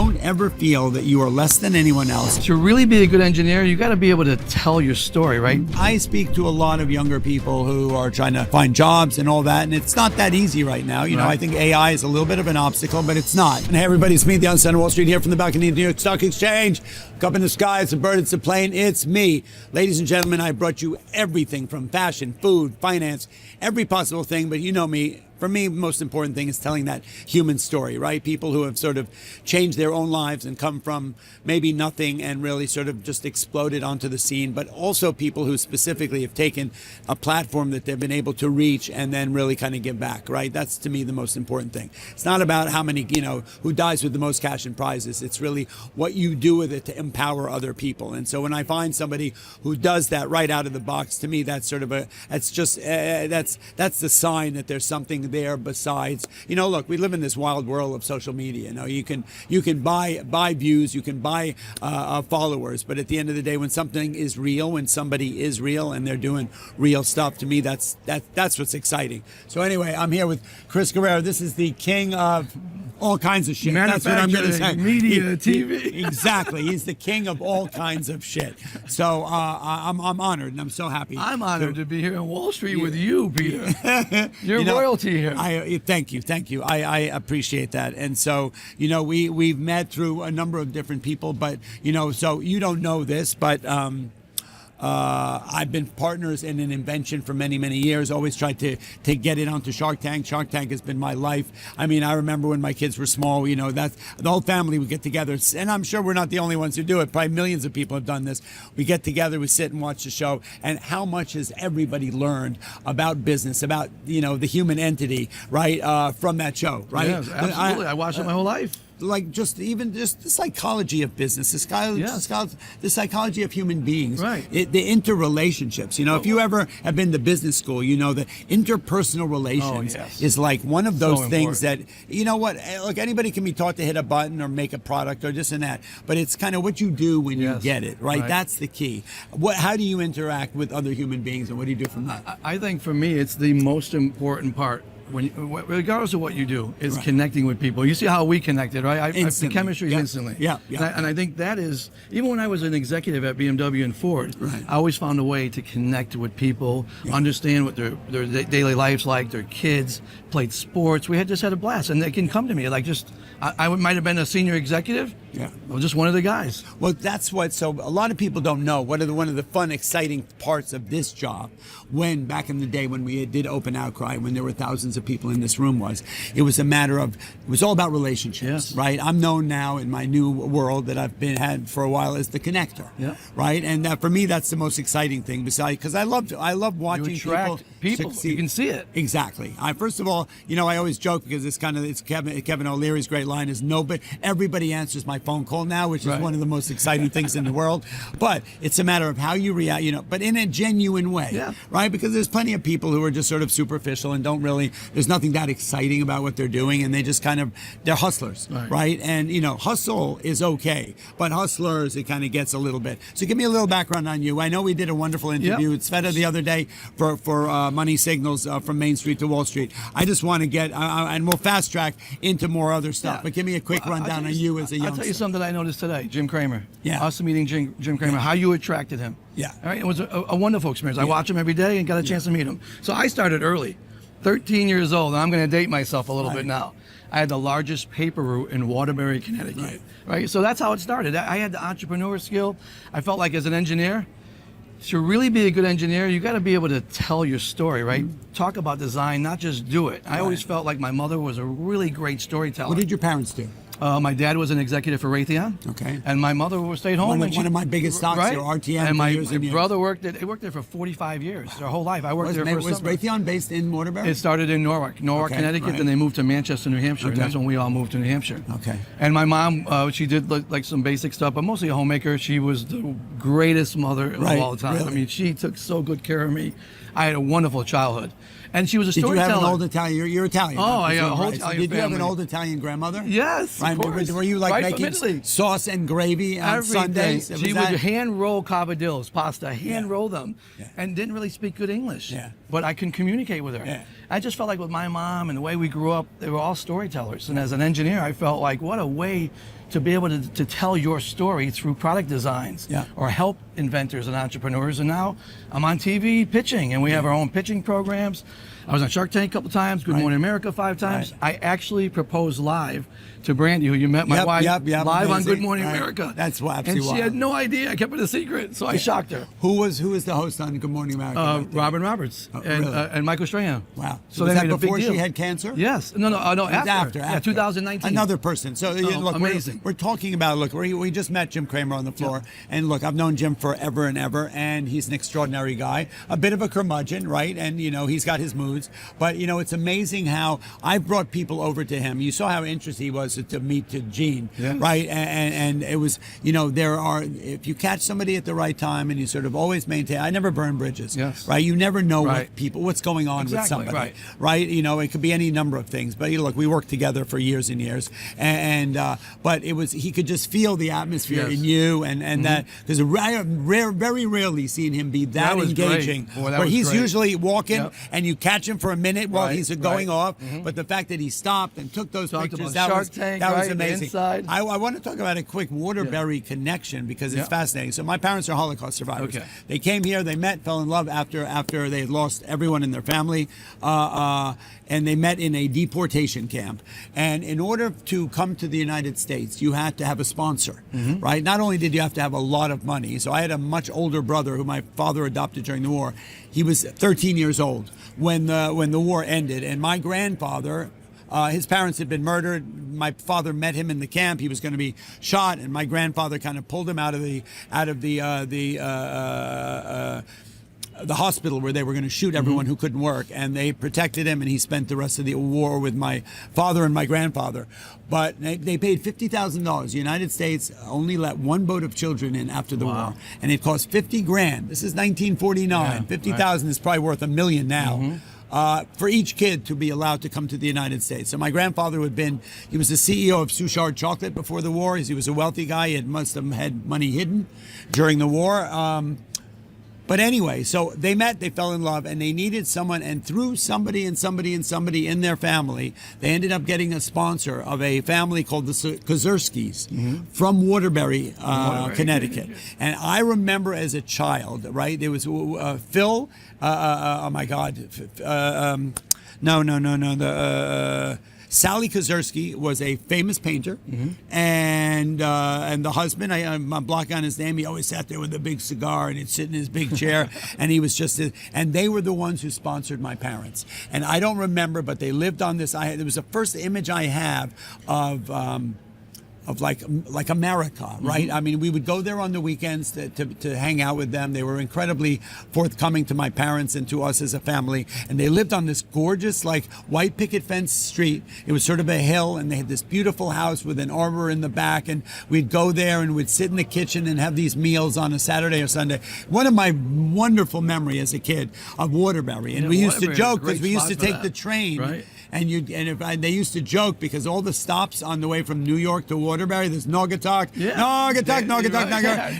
don't ever feel that you are less than anyone else. To really be a good engineer, you got to be able to tell your story, right? I speak to a lot of younger people who are trying to find jobs and all that, and it's not that easy right now. You know, I think AI is a little bit of an obstacle, but it's not. And hey, everybody, it's me, the Unsigned Wall Street, here from the balcony of the New York Stock Exchange. Look up in the sky, it's a bird, it's a plane, it's me. Ladies and gentlemen, I brought you everything from fashion, food, finance, every possible thing, but you know me. For me, the most important thing is telling that human story, right? People who have sort of changed their own lives and come from maybe nothing and really sort of just exploded onto the scene, but also people who specifically have taken a platform that they've been able to reach and then really kind of give back, right? That's, to me, the most important thing. It's not about how many, who dies with the most cash and prizes. It's really what you do with it to empower other people. And so when I find somebody who does that right out of the box, to me, that's sort of that's the sign that there's something there besides, look, we live in this wild world of social media. You can buy views, you can buy followers, but at the end of the day, when something is real, when somebody is real and they're doing real stuff, to me, that's what's exciting. So anyway, I'm here with Chris Guerrera. This is the king of all kinds of shit. That's what I'm going to say. Media, TV. Exactly. He's the king of all kinds of shit. So I'm honored, and I'm so happy. I'm honored to be here on Wall Street with you, Peter. You're royalty here. Thank you. I appreciate that. And so, we've met through a number of different people, but, so you don't know this, but I've been partners in an invention for many, many years. Always tried to get it onto Shark Tank. Shark Tank has been my life. I mean, I remember when my kids were small, that's the whole family would get together. And I'm sure we're not the only ones who do it. Probably millions of people have done this. We get together, we sit and watch the show. And how much has everybody learned about business, about, the human entity, right, from that show, right? Yeah, absolutely. I watched it my whole life. Like just the psychology of business, the psychology of human beings, right? The interrelationships. If you ever have been to business school, you know that interpersonal relations is like one of those things that, look, anybody can be taught to hit a button or make a product or this and that, but it's kind of what you do when you get it, right? That's the key. How do you interact with other human beings, and what do you do from that? I think for me, it's the most important part. Regardless of what you do, is connecting with people. You see how we connected, right? The chemistry is instantly. Yeah. And I think that is, even when I was an executive at BMW and Ford, I always found a way to connect with people, understand what their daily life's like, their kids, played sports. We just had a blast. And they can come to me, I might have been a senior executive, or just one of the guys. Well, so a lot of people don't know one of the fun, exciting parts of this job, when back in the day when we did Open Outcry, when there were thousands of people in this room, it was a matter of, it was all about relationships, right? I'm known now in my new world that I've had for a while as the connector, right? And for me, that's the most exciting thing, because I love watching people succeed. You can see it. Exactly. First of all, I always joke, because it's Kevin O'Leary's great line is, everybody answers my phone call now, which is one of the most exciting things in the world. But it's a matter of how you react, but in a genuine way, right? Because there's plenty of people who are just sort of superficial and don't really, there's nothing that exciting about what they're doing, and they just they're hustlers, right? And, hustle is okay, but hustlers, it kind of gets a little bit. So give me a little background on you. I know we did a wonderful interview with Sveta the other day for Money Signals from Main Street to Wall Street. I just want to get, and we'll fast track into more other stuff, but give me a quick rundown on you as a youngster. I'll tell you something I noticed today, Jim Cramer. Yeah. Us meeting Jim Cramer, how you attracted him. Yeah. All right, it was a wonderful experience. I watch him every day and got a chance to meet him. So I started early, 13 years old, and I'm going to date myself a little bit now. I had the largest paper route in Waterbury, Connecticut. Right? So that's how it started. I had the entrepreneur skill. I felt like as an engineer, to really be a good engineer, you got to be able to tell your story, right? Talk about design, not just do it. I always felt like my mother was a really great storyteller. What did your parents do? My dad was an executive for Raytheon. Okay. And my mother stayed home. One of my biggest stocks here, RTM. And my brother worked there for 45 years, their whole life. I worked there for Was Raytheon based in Waterbury? It started in Newark, Connecticut, then they moved to Manchester, New Hampshire, and that's when we all moved to New Hampshire. Okay. And my mom, she did like some basic stuff, but mostly a homemaker. She was the greatest mother of all time. Really? I mean, she took so good care of me. I had a wonderful childhood. And she was a storyteller. Did you have an old Italian? You're Italian. Oh, I got a whole Italian family. Did you have an old Italian grandmother? Yes, of course. Were you making sauce and gravy on Sundays? She would hand roll carbadillos, pasta, hand roll them, and didn't really speak good English. Yeah. But I can communicate with her. Yeah. I just felt like with my mom and the way we grew up, they were all storytellers. And as an engineer, I felt like what a way to be able to tell your story through product designs or help inventors and entrepreneurs. And now I'm on TV pitching, and we have our own pitching programs. I was on Shark Tank a couple times, Good Morning America 5 times. I actually proposed live to Brandy, who you met, my wife, live on Good Morning America. That's absolutely And she wild. had no idea. I kept it a secret, so I shocked her. Who was the host on Good Morning America? Robin Roberts and Michael Strahan. Wow. So was they that made a before big deal. she had cancer? Yes. No, after. Yeah, 2019. Another person. So look, amazing. We're talking about, look, we just met Jim Cramer on the floor. And look, I've known Jim forever and ever, and he's an extraordinary guy. A bit of a curmudgeon, right? And, he's got his moods. But, it's amazing how I've brought people over to him. You saw how interested he was to meet Gene, right? And it was, if you catch somebody at the right time and you sort of always maintain, I never burn bridges, right? You never know what's going on with somebody, right? It could be any number of things. But look, we worked together for years and years, but he could just feel the atmosphere in you, and that, because very rarely seen him be that engaging. Where he's usually walking and you catch him for a minute while he's going off, but the fact that he stopped and took those pictures, that was amazing. I want to talk about a quick Waterbury connection, because it's fascinating. So my parents are Holocaust survivors. They came here, they met, fell in love after they had lost everyone in their family, and they met in a deportation camp. And in order to come to the United States, you had to have a sponsor, right? Not only did you have to have a lot of money. So I had a much older brother who my father adopted during the war. He was 13 years old when the war ended, and my grandfather, his parents had been murdered. My father met him in the camp. He was going to be shot, and my grandfather kind of pulled him out of the hospital where they were going to shoot everyone who couldn't work, and they protected him, and he spent the rest of the war with my father and my grandfather. But they paid $50,000. The United States only let one boat of children in after the war, and it cost $50,000. This is 1949. $50,000 is probably worth $1 million now. For each kid to be allowed to come to the United States. So my grandfather he was the CEO of Suchard Chocolate before the war. He was a wealthy guy. He must have had money hidden during the war. But anyway, so they met, they fell in love, and they needed someone, and through somebody and somebody and somebody in their family, they ended up getting a sponsor of a family called the Kozerskis from Waterbury, Connecticut. And I remember as a child, right, there was Phil, oh my God, Sally Kozerski was a famous painter, and the husband, I'm blocking on his name, he always sat there with a big cigar and he'd sit in his big chair, and he was and they were the ones who sponsored my parents. And I don't remember, but they lived on this. It was the first image I have of like America, right? I mean, we would go there on the weekends to hang out with them. They were incredibly forthcoming to my parents and to us as a family. And they lived on this gorgeous, like, white picket fence street. It was sort of a hill, and they had this beautiful house with an arbor in the back. And we'd go there and we'd sit in the kitchen and have these meals on a Saturday or Sunday. One of my wonderful memories as a kid of Waterbury. And we used to joke because we used to take the train. Right. They used to joke because all the stops on the way from New York to Waterbury, there's Naugatuck,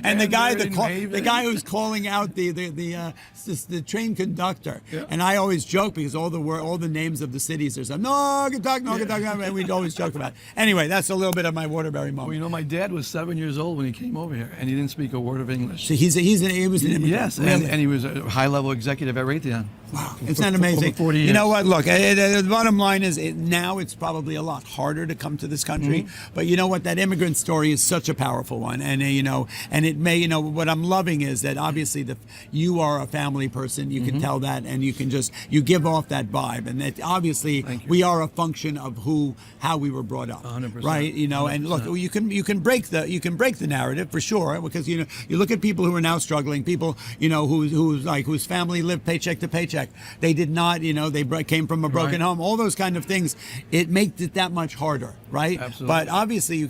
and the guy who's calling out the train conductor, and I always joke because all the names of the cities, there's a Naugatuck, and we'd always joke about it. Anyway, that's a little bit of my Waterbury moment. Well, my dad was 7 years old when he came over here, and he didn't speak a word of English. So he was an immigrant. Yes, really? and he was a high-level executive at Raytheon. Wow, isn't that amazing? 40 years. You know what? Look, the bottom line is now it's probably a lot harder to come to this country. But you know what? That immigrant story is such a powerful one, and and it may, what I'm loving is that obviously you are a family person. You can tell that, and you give off that vibe, and that obviously we are a function of how we were brought up, 100%, right? And look, you can break the narrative for sure, because you look at people who are now struggling, people whose family lived paycheck to paycheck. They did not, they came from a broken home. All those kind of things. It makes it that much harder, right? Absolutely. But obviously,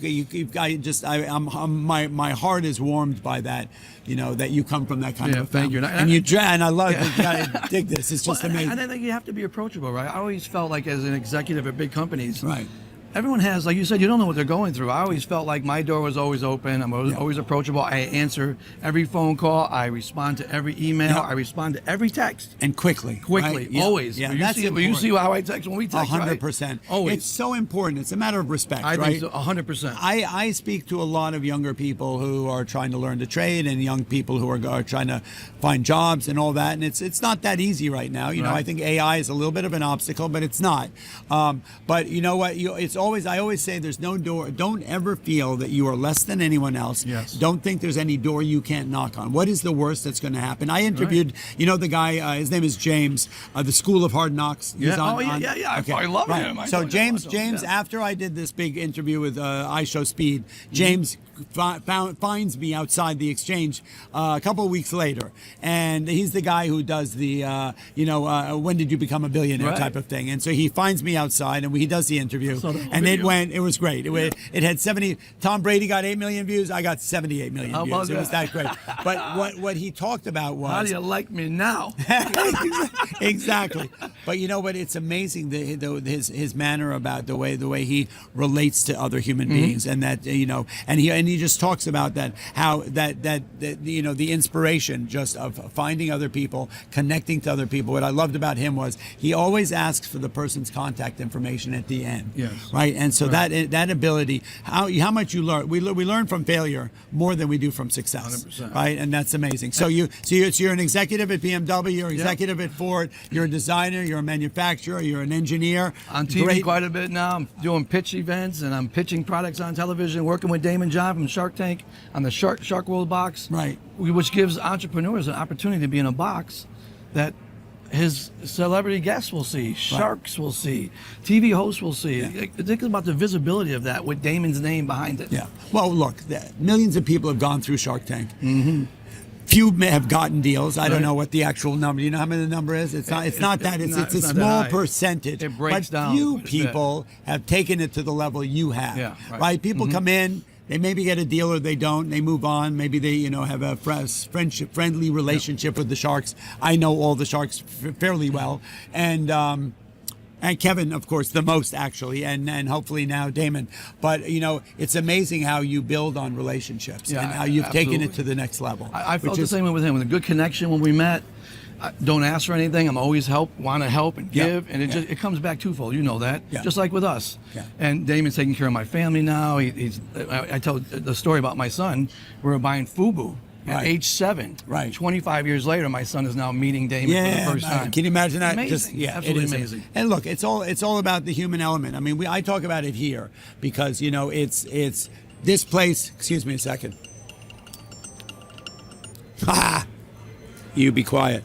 my heart is warmed by that. That you come from that kind of thank you. And I love it. You gotta dig this. It's just amazing. And I think you have to be approachable, right? I always felt like as an executive at big companies, right, everyone has, like you said, you don't know what they're going through. I always felt like my door was always open. I'm always approachable. I answer every phone call. I respond to every email. I respond to every text. And quickly. Quickly, right? always. Yeah, you see how I text when we text, 100%. Right? Always. It's so important. It's a matter of respect, I right? think so, 100%. I speak to a lot of younger people who are trying to learn to trade, and young people who are trying to find jobs and all that. And it's not that easy right now. You know, I think AI is a little bit of an obstacle, but it's not. But you know what? I always say there's no door. Don't ever feel that you are less than anyone else. Yes. Don't think there's any door you can't knock on. What is the worst that's going to happen? I interviewed, you know, the guy. His name is James. The School of Hard Knocks. He's Yeah. on, Yeah. Okay. I love Right. him. So James, after I did this big interview with iShowSpeed, James finds me outside the exchange a couple of weeks later, and he's the guy who does the when did you become a billionaire type of thing. And so he finds me outside, and he does the interview, and it was great. It had 70. Tom Brady got 8 million views. I got 78 million views. It was that great. But what he talked about was, how do you like me now? Exactly. But you know what? It's amazing his manner about the way he relates to other human beings, and that and he just talks about that, how that the inspiration just of finding other people, connecting to other people. What I loved about him was he always asks for the person's contact information at the end. Yes. Right. And so that ability, how much you learn, we learn from failure more than we do from success. 100%. Right. And that's amazing. So you're an executive at BMW, you're an executive at Ford, you're a designer, you're a manufacturer, you're an engineer. On TV quite a bit now. I'm doing pitch events, and I'm pitching products on television, working with Daymond John from Shark Tank on the Shark World box. Right. Which gives entrepreneurs an opportunity to be in a box that his celebrity guests will see, sharks will see, TV hosts will see. Think about the visibility of that with Daymond's name behind it. Yeah. Well, look, millions of people have gone through Shark Tank. Few may have gotten deals. I don't know what the actual number. You know how many the number is? It's not that. It's a small percentage. It breaks but down. Few people have taken it to the level you have. Yeah, right. People come in. They maybe get a deal or they don't. They move on. Maybe they, have a friendly relationship with the Sharks. I know all the Sharks fairly well, and Kevin, of course, the most actually, and hopefully now Daymond. But it's amazing how you build on relationships and how you've taken it to the next level. I felt the same way with him. With a good connection when we met. I don't ask for anything. I'm always want to help and give, and it comes back twofold. You know that, just like with us. Yeah. And Daymond's taking care of my family now. I tell the story about my son. We were buying FUBU at age 7. Right. 25 years later, my son is now meeting Daymond for the first time. Can you imagine that? Amazing. Absolutely amazing. And look, it's all about the human element. I mean, I talk about it here because it's this place. Excuse me a second. You be quiet.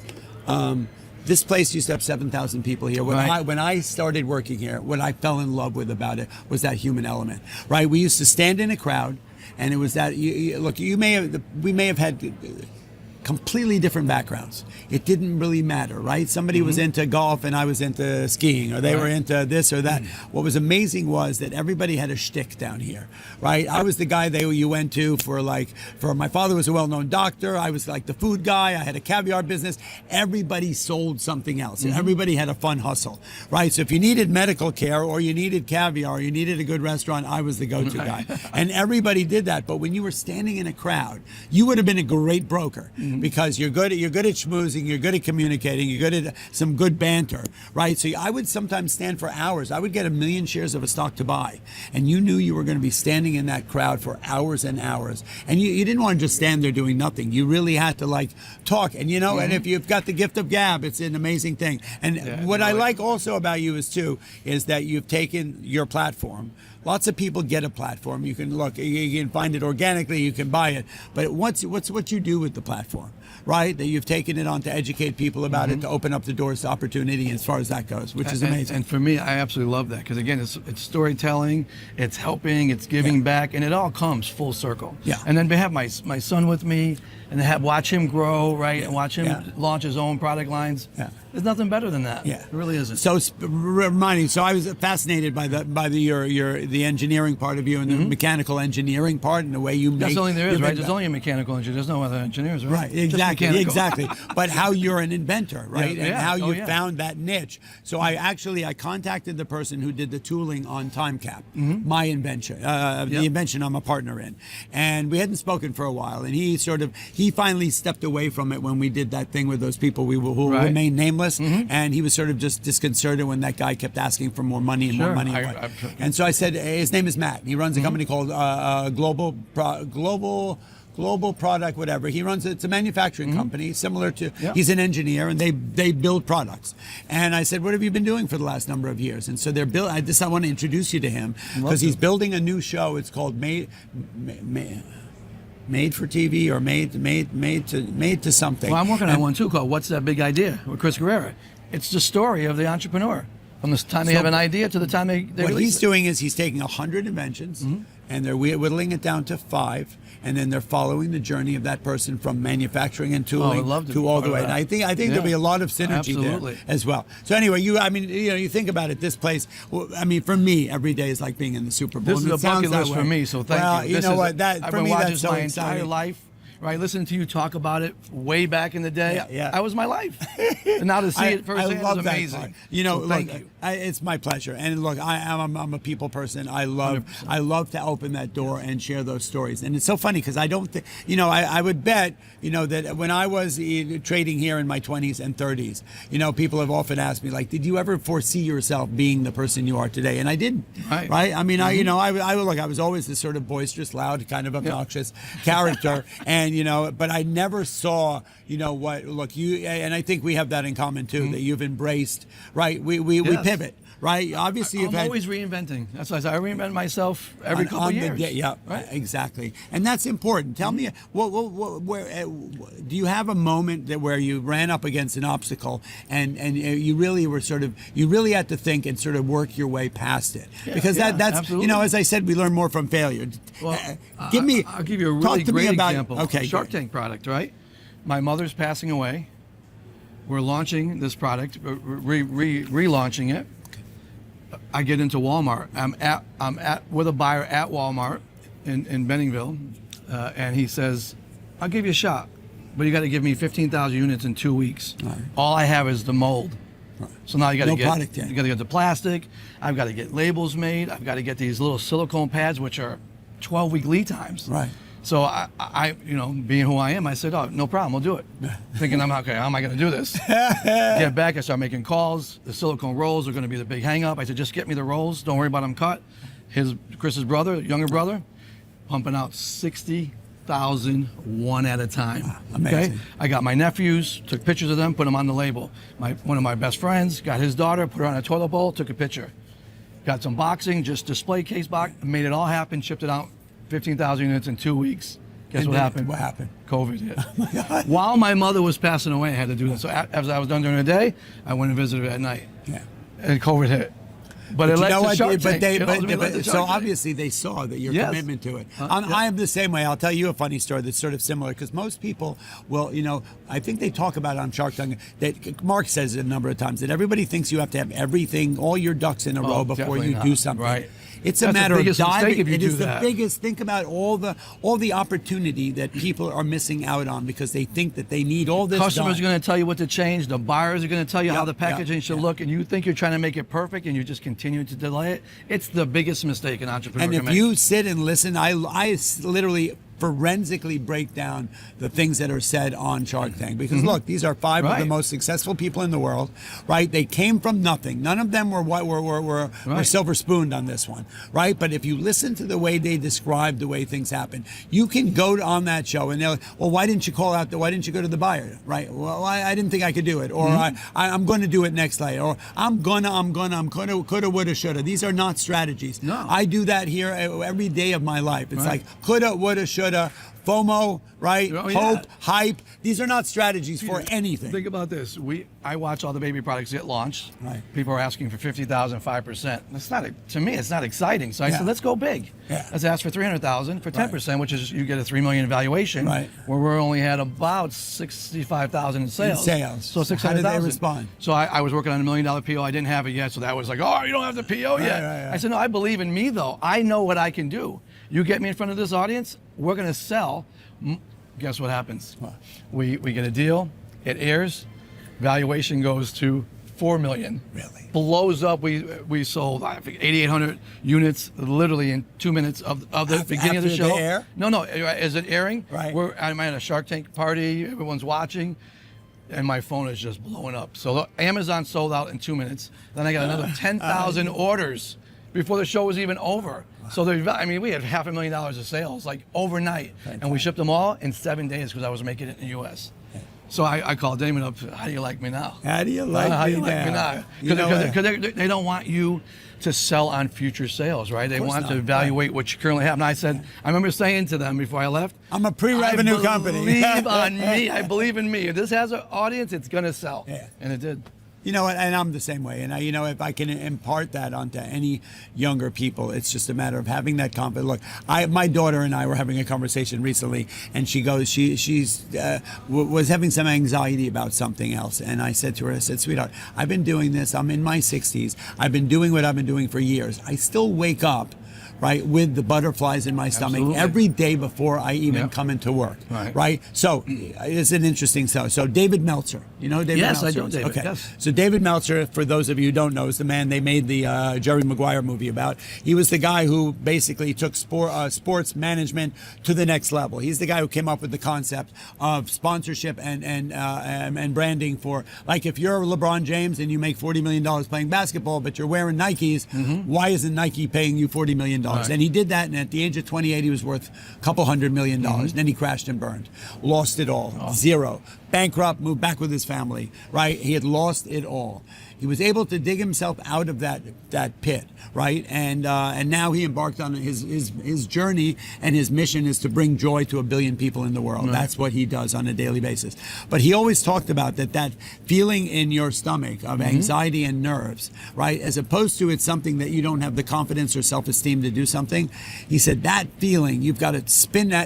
This place used to have 7,000 people here. When I started working here, what I fell in love with about it was that human element. Right? We used to stand in a crowd, and it was that. We may have had completely different backgrounds. It didn't really matter, right? Somebody was into golf and I was into skiing, or they were into this or that. What was amazing was that everybody had a shtick down here, right? I was the guy you went to for my father was a well-known doctor. I was like the food guy. I had a caviar business. Everybody sold something else. And everybody had a fun hustle, right? So if you needed medical care or you needed caviar or you needed a good restaurant, I was the go-to guy. And everybody did that. But when you were standing in a crowd, you would have been a great broker. Because you're good at schmoozing, you're good at communicating, you're good at some good banter, right? So I would sometimes stand for hours. I would get 1 million shares of a stock to buy, and you knew you were going to be standing in that crowd for hours and hours, and you didn't want to just stand there doing nothing. You really had to talk, and and if you've got the gift of gab, it's an amazing thing. And what I like also about you is that you've taken your platform. Lots of people get a platform. You can you can find it organically, you can buy it. But what's what you do with the platform, right? That you've taken it on to educate people about it, to open up the doors to opportunity as far as that goes, which is amazing. And for me, I absolutely love that because again, it's storytelling, it's helping, it's giving back, and it all comes full circle. Yeah. And then to have my son with me, and to watch him grow, right, and watch him launch his own product lines. Yeah. There's nothing better than that. Yeah, it really isn't. So reminding, so I was fascinated by the engineering part of you and the mechanical engineering part and the way you make. That's the only there is, right? There's only a mechanical engineer. There's no other engineers, right? Right, exactly. But how you're an inventor, right? Yeah, and how you yeah. found that niche. So I contacted the person who did the tooling on Time Cap, my invention, the invention I'm a partner in, and we hadn't spoken for a while, and he finally stepped away from it when we did that thing with those people who remained nameless. And he was sort of just disconcerted when that guy kept asking for more money and more money. And so I said, his name is Matt. He runs a company called Global Product, whatever. He runs it's a manufacturing company similar to. He's an engineer, and they build products. And I said, what have you been doing for the last number of years? And so they're I want to introduce you to him because he's building a new show. It's called Made for TV or made to something. Well, I'm working on one too called What's That Big Idea with Chris Guerrera. It's the story of the entrepreneur from the time they have an idea to the time they what release he's it. doing is he's taking 100 inventions and they're whittling it down to 5, and then they're following the journey of that person from manufacturing and tooling to all the way. And I think there'll be a lot of synergy there as well. So anyway, you think about it. This place. Well, I mean, for me, every day is like being in the Super Bowl. This is a bucket list for me. So thank you. You know what? I've been watching this my entire exciting. life. Right, listening to you talk about it way back in the day, yeah. that was my life. And now to see it firsthand love is amazing. That part. You know, so thank you. It's my pleasure. And look, I'm a people person. I love to open that door and share those stories. And it's so funny because I don't think, I would bet, that when I was trading here in my 20s and 30s, people have often asked me, like, did you ever foresee yourself being the person you are today? And I didn't. Right? I mean, I was always this sort of boisterous, loud, kind of obnoxious character. And but I never saw, and I think we have that in common too, that you've embraced, right? We pivot, right? Obviously, I'm always reinventing. That's why I say I reinvent myself every couple of years. Right? Exactly. And that's important. Tell me, where do you have a moment where you ran up against an obstacle and you really were you really had to think and sort of work your way past it? Because that's, absolutely. As I said, we learn more from failure. Well, I'll give you a really great example. Okay, Shark Tank product, right? My mother's passing away. We're launching this product, relaunching it. I get into Walmart. I'm with a buyer at Walmart in Benningville, and he says, "I'll give you a shot, but you got to give me 15,000 units in 2 weeks. Right. All I have is the mold. Right. So now you got to get the plastic. I've got to get labels made. I've got to get these little silicone pads, which are 12-week lead times. Right. So I, being who I am, I said, "Oh, no problem, we'll do it." Thinking how am I going to do this? Get back, I start making calls. The silicone rolls are going to be the big hang up. I said, "Just get me the rolls. Don't worry about them cut." Chris's brother, younger brother, pumping out 60,000 one at a time. Wow, amazing. Okay? I got my nephews, took pictures of them, put them on the label. One of my best friends got his daughter, put her on a toilet bowl, took a picture. Got some boxing, just display case box, made it all happen, shipped it out. 15,000 units in 2 weeks. Guess what happened? What happened? COVID hit. Oh my God. While my mother was passing away, I had to do that. So as I was done during the day, I went and visited her at night. Yeah. And COVID hit. But it led to Shark Tank. So obviously they saw that your commitment to it. I am the same way. I'll tell you a funny story that's sort of similar because most people will, I think they talk about it on Shark Tank. That Mark says it a number of times that everybody thinks you have to have everything, all your ducks in a row before you do something. Right. It's a matter of diving. It is the biggest. Think about all the opportunity that people are missing out on because they think that they need all this. Customers are going to tell you what to change. The buyers are going to tell you how the packaging should look, and you think you're trying to make it perfect, and you just continue to delay it. It's the biggest mistake an entrepreneur can make. And if you sit and listen, I literally forensically break down the things that are said on Shark Tank because look, these are 5 of the most successful people in the world, right? They came from nothing. None of them were silver spooned on this one, right? But if you listen to the way they describe the way things happen, you can go on that show and they're like, well, why didn't you why didn't you go to the buyer, right? Well, I didn't think I could do it, or I'm going to do it next day, or I'm gonna, coulda, woulda, shoulda. These are not strategies. No. I do that here every day of my life. It's like coulda, woulda, shoulda, FOMO, right? Oh, yeah. Hope, hype. These are not strategies for anything. Think about this. I watch all the baby products get launched. Right. People are asking for 50,000, 5%. That's not, to me, it's not exciting. So I said, let's go big. Yeah. Let's ask for 300,000 for 10%, which is you get a $3 million valuation. Right. Where we only had about 65,000 in sales. So 600,000. How did they respond? So I was working on $1 million PO. I didn't have it yet. So that was like, oh, you don't have the PO yet. Right. I said, no, I believe in me though. I know what I can do. You get me in front of this audience, we're going to sell. Guess what happens? What? We get a deal, it airs, valuation goes to $4 million. Really? Blows up. We sold, I think, 8,800 units literally in 2 minutes of the beginning of the show. After the air? No, is it airing? Right. I'm at a Shark Tank party, everyone's watching, and my phone is just blowing up. So Amazon sold out in 2 minutes. Then I got another 10,000 orders before the show was even over. So we had $500,000 of sales like overnight, and we shipped them all in 7 days because I was making it in the U.S. So I called Daymond up. How do you like me now? How do you like me now? Because they don't want you to sell on future sales, right? They want to evaluate what you currently have. And I remember saying to them before I left, I'm a pre-revenue company. I believe on me. I believe in me. If this has an audience, it's going to sell. Yeah. And it did. You know what, and I'm the same way. And if I can impart that onto any younger people, it's just a matter of having that confidence. Look, my daughter and I were having a conversation recently, and she goes, was having some anxiety about something else. And I said to her, sweetheart, I've been doing this. I'm in my 60s. I've been doing what I've been doing for years. I still wake up, right, with the butterflies in my stomach every day before I even come into work, right? So it's an interesting story. So David Meltzer, you know David Meltzer? Yes, I know David. Okay. Yes. So David Meltzer, for those of you who don't know, is the man they made the Jerry Maguire movie about. He was the guy who basically took sports management to the next level. He's the guy who came up with the concept of sponsorship and branding for, like, if you're LeBron James and you make $40 million playing basketball, but you're wearing Nikes, why isn't Nike paying you $40 million? Right. And he did that, and at the age of 28, he was worth a couple $100 million. Then he crashed and burned, lost it all, zero, bankrupt, moved back with his family. Right? He had lost it all. He was able to dig himself out of that pit, right? And now he embarked on his journey, and his mission is to bring joy to 1 billion people in the world. Right. That's what he does on a daily basis. But he always talked about that feeling in your stomach of anxiety and nerves, right? As opposed to it's something that you don't have the confidence or self-esteem to do something. He said that feeling, you've got to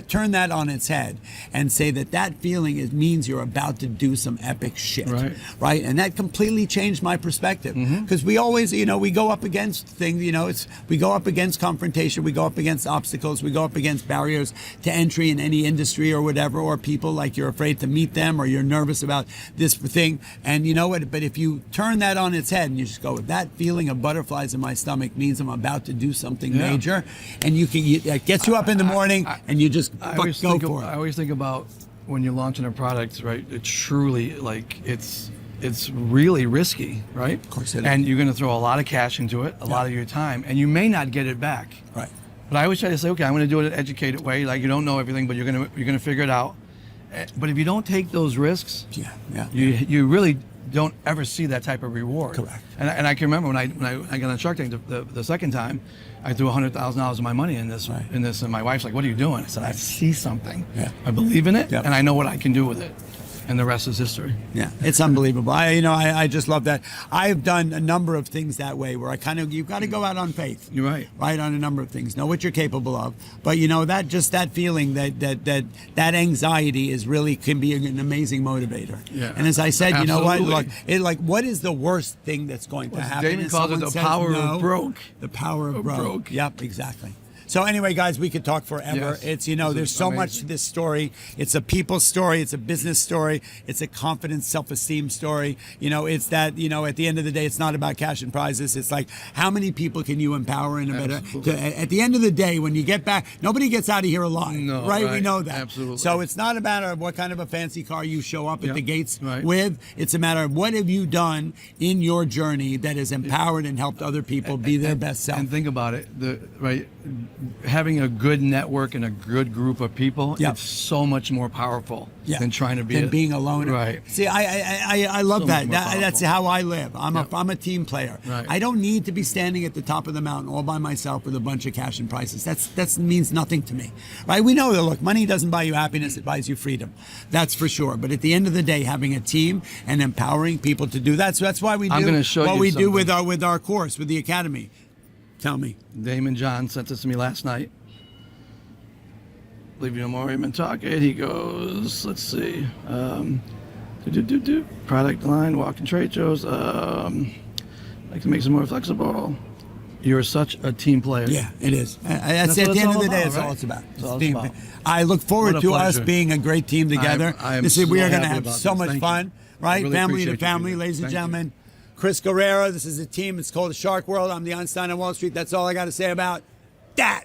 turn that on its head, and say that feeling means you're about to do some epic shit, right? And that completely changed my perspective, because we always, we go up against things, we go up against confrontation, we go up against obstacles, we go up against barriers to entry in any industry or whatever, or people, like, you're afraid to meet them, or you're nervous about this thing. And you know what, but if you turn that on its head and you just go, that feeling of butterflies in my stomach means I'm about to do something major, and it gets you up in the morning, and you just go for it. I always think about when you're launching a product, right? It's truly, like, it's really risky, right? Of course it is. And you're going to throw a lot of cash into it, a lot of your time, and you may not get it back. Right. But I always try to say, okay, I'm going to do it in an educated way. Like, you don't know everything, but you're going to figure it out. But if you don't take those risks, you really don't ever see that type of reward. Correct. And I can remember when I got on Shark Tank the second time, I threw $100,000 of my money in this, and my wife's like, "What are you doing?" I said, "I see something. I believe in it, and I know what I can do with it." And the rest is history. Yeah, it's unbelievable. I just love that. I've done a number of things that way, where you've got to go out on faith. You're right. Right, on a number of things. Know what you're capable of. But that feeling, that anxiety can be an amazing motivator. Yeah. And as I said, Absolutely. you know what? What is the worst thing that's going to happen? Daymond calls it the power of broke. The power of broke. Yep, exactly. So anyway, guys, we could talk forever. Yes. It's, there's so much to this story. It's a people story. It's a business story. It's a confidence, self-esteem story. It's that, at the end of the day, it's not about cash and prizes. It's like, how many people can you empower in a better, at the end of the day, when you get back, nobody gets out of here alive, right? We know that. Absolutely. So it's not a matter of what kind of a fancy car you show up at the gates with. It's a matter of what have you done in your journey that has empowered and helped other people be their best self. And think about it, having a good network and a good group of people, Yep. it's so much more powerful than trying to be than being alone. Right. See, I love So that. much more That's powerful. how I live. I'm a team player. Right. I don't need to be standing at the top of the mountain all by myself with a bunch of cash and prizes. That means nothing to me. Right? We know that. Look, money doesn't buy you happiness; it buys you freedom. That's for sure. But at the end of the day, having a team and empowering people to do that. So that's why we do I'm gonna show what you we do something. with our course with the academy. Tell me. Daymond John sent this to me last night. Leave you no more even talking. He goes, let's see. Product line, walking trade shows. Like to make some more flexible. You're such a team player. Yeah, it is. That's At what the it's end of all the day, about, it's all right? it's about. It's all Team. about. I look forward What a to us pleasure. being a great team together. I am Listen, we so are going to happy have about so this. much Thank fun, you. right? Really Family to appreciate you family, doing that. ladies and Thank you. gentlemen. Chris Guerrera, this is a team. It's called the Shark World. I'm the Einstein on Wall Street. That's all I got to say about that.